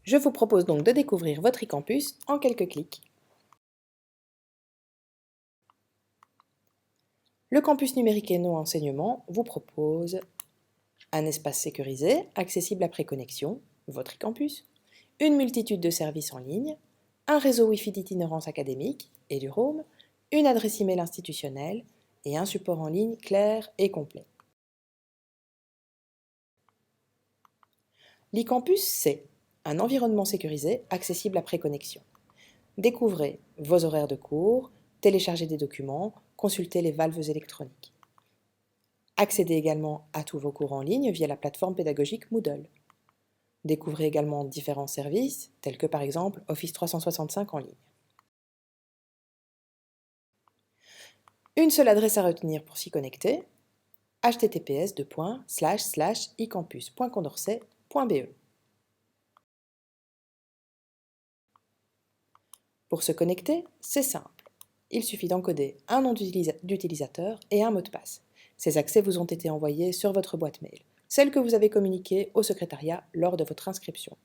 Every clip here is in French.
Je vous propose donc de découvrir votre e-campus en quelques clics. Le campus numérique Hainaut Enseignement vous propose un espace sécurisé, accessible après connexion, votre e-campus, une multitude de services en ligne, un réseau Wi-Fi d'itinérance académique et du Roam, une adresse email institutionnelle et un support en ligne clair et complet. L'e-campus, c'est un environnement sécurisé accessible après connexion. Découvrez vos horaires de cours, téléchargez des documents, consultez les valves électroniques. Accédez également à tous vos cours en ligne via la plateforme pédagogique Moodle. Découvrez également différents services, tels que par exemple Office 365 en ligne. Une seule adresse à retenir pour s'y connecter, https://ecampus.condorcet.be. Pour se connecter, c'est simple. Il suffit d'encoder un nom d'utilisateur et un mot de passe. Ces accès vous ont été envoyés sur votre boîte mail, celle que vous avez communiquée au secrétariat lors de votre inscription.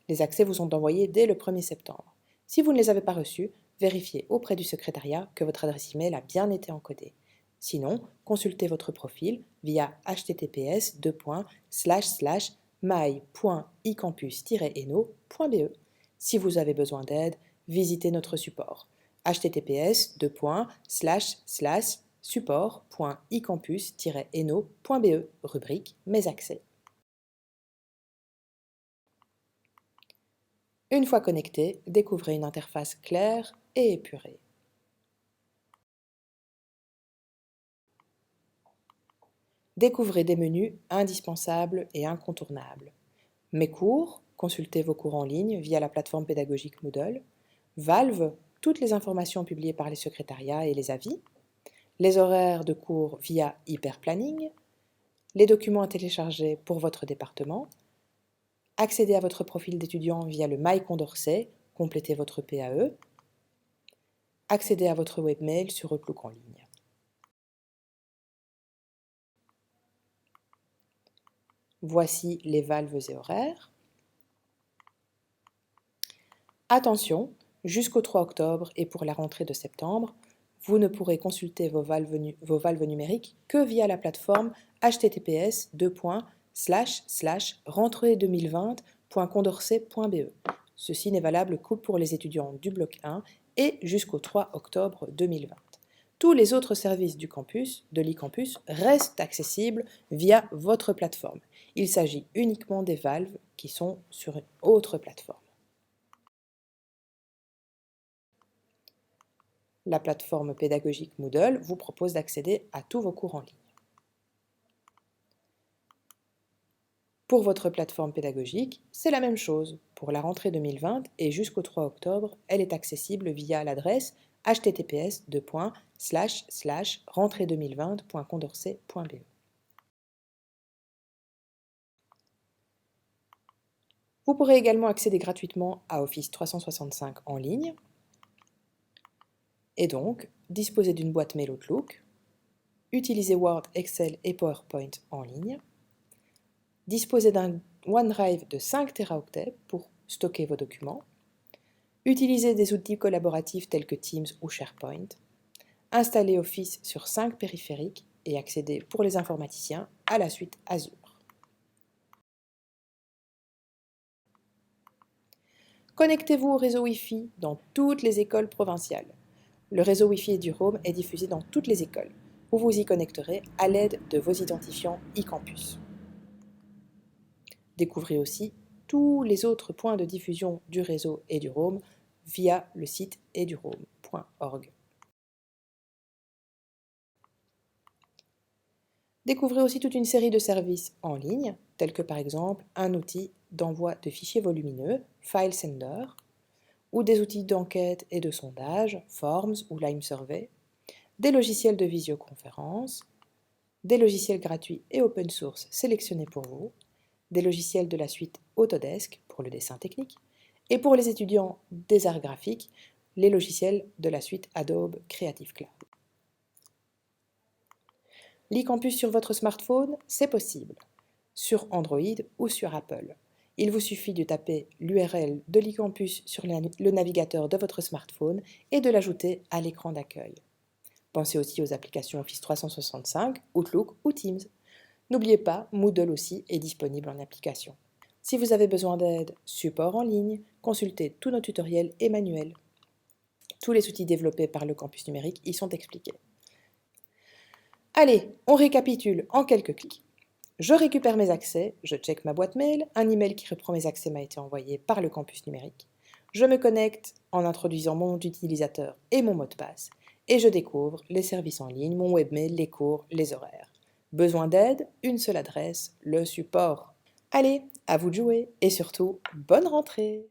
Les accès vous sont envoyés dès le 1er septembre. Si vous ne les avez pas reçus, vérifiez auprès du secrétariat que votre adresse email a bien été encodée. Sinon, consultez votre profil via https://my.ecampus-eno.be. Si vous avez besoin d'aide, visitez notre support https://support.ecampus-eno.be, rubrique Mes accès. Une fois connecté, découvrez une interface claire et épurée. Découvrez des menus indispensables et incontournables. Mes cours, consultez vos cours en ligne via la plateforme pédagogique Moodle. Valves, toutes les informations publiées par les secrétariats et les avis. Les horaires de cours via Hyperplanning. Les documents à télécharger pour votre département. Accédez à votre profil d'étudiant via le My Condorcet, complétez votre PAE. Accédez à votre webmail sur Outlook en ligne. Voici les valves et horaires. Attention, jusqu'au 3 octobre et pour la rentrée de septembre, vous ne pourrez consulter vos valves numériques que via la plateforme https://rentrée2020.condorcet.be. Ceci n'est valable que pour les étudiants du bloc 1 et jusqu'au 3 octobre 2020. Tous les autres services du campus, de l'e-campus, restent accessibles via votre plateforme. Il s'agit uniquement des valves qui sont sur une autre plateforme. La plateforme pédagogique Moodle vous propose d'accéder à tous vos cours en ligne. Pour votre plateforme pédagogique, c'est la même chose. Pour la rentrée 2020 et jusqu'au 3 octobre, elle est accessible via l'adresse https://rentrée2020.condorcet.be. Vous pourrez également accéder gratuitement à Office 365 en ligne et donc disposer d'une boîte mail Outlook, utiliser Word, Excel et PowerPoint en ligne, disposer d'un OneDrive de 5 Teraoctets pour stocker vos documents, utiliser des outils collaboratifs tels que Teams ou SharePoint, installer Office sur 5 périphériques et accéder pour les informaticiens à la suite Azure. Connectez-vous au réseau Wi-Fi dans toutes les écoles provinciales. Le réseau Wi-Fi du Roam est diffusé dans toutes les écoles. Vous vous y connecterez à l'aide de vos identifiants e-campus. Découvrez aussi tous les autres points de diffusion du réseau et du Roam via le site eduroam.org. Découvrez aussi toute une série de services en ligne, tels que par exemple un outil d'envoi de fichiers volumineux, FileSender, ou des outils d'enquête et de sondage, Forms ou Lime Survey, des logiciels de visioconférence, des logiciels gratuits et open source sélectionnés pour vous, des logiciels de la suite Autodesk pour le dessin technique, et pour les étudiants des arts graphiques, les logiciels de la suite Adobe Creative Cloud. L'e-campus sur votre smartphone, c'est possible, sur Android ou sur Apple. Il vous suffit de taper l'URL de l'eCampus sur le navigateur de votre smartphone et de l'ajouter à l'écran d'accueil. Pensez aussi aux applications Office 365, Outlook ou Teams. N'oubliez pas, Moodle aussi est disponible en application. Si vous avez besoin d'aide, support en ligne, consultez tous nos tutoriels et manuels. Tous les outils développés par le campus numérique y sont expliqués. Allez, on récapitule en quelques clics. Je récupère mes accès, je check ma boîte mail, un email qui reprend mes accès m'a été envoyé par le campus numérique. Je me connecte en introduisant mon nom d'utilisateur et mon mot de passe, et je découvre les services en ligne, mon webmail, les cours, les horaires. Besoin d'aide? Une seule adresse, le support. Allez, à vous de jouer, et surtout, bonne rentrée!